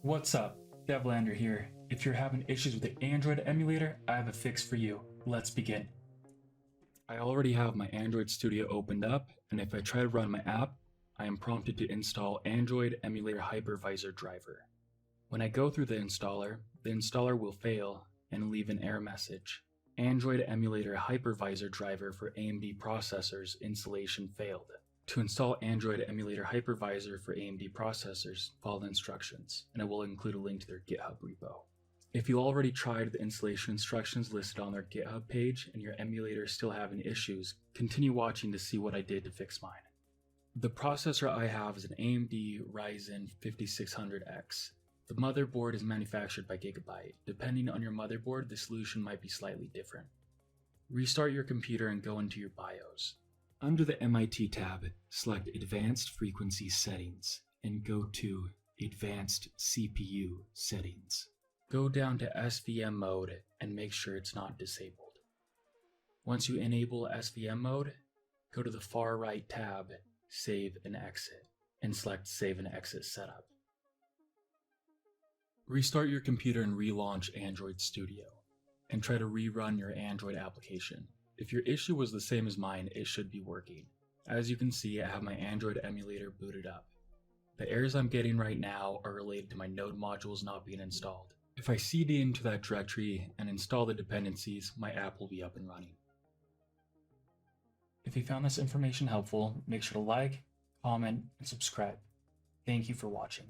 What's up? Devlander here. If you're having issues with the Android emulator, I have a fix for you. Let's begin. I already have my Android Studio opened up, and if I try to run my app, I am prompted to install Android Emulator Hypervisor driver. When I go through the installer will fail and leave an error message. Android Emulator Hypervisor driver for AMD processors installation failed. To install Android Emulator Hypervisor for AMD processors, follow the instructions, and I will include a link to their GitHub repo. If you already tried the installation instructions listed on their GitHub page and your emulator is still having issues, continue watching to see what I did to fix mine. The processor I have is an AMD Ryzen 5600X. The motherboard is manufactured by Gigabyte. Depending on your motherboard, the solution might be slightly different. Restart your computer and go into your BIOS. Under the MIT tab, select Advanced Frequency Settings and go to Advanced CPU Settings. Go down to SVM Mode and make sure it's not disabled. Once you enable SVM Mode, go to the far right tab, Save and Exit, and select Save and Exit Setup. Restart your computer and relaunch Android Studio, and try to rerun your Android application. If your issue was the same as mine, it should be working. As you can see, I have my Android emulator booted up. The errors I'm getting right now are related to my node modules not being installed. If I cd into that directory and install the dependencies, my app will be up and running. If you found this information helpful, make sure to like, comment, and subscribe. Thank you for watching.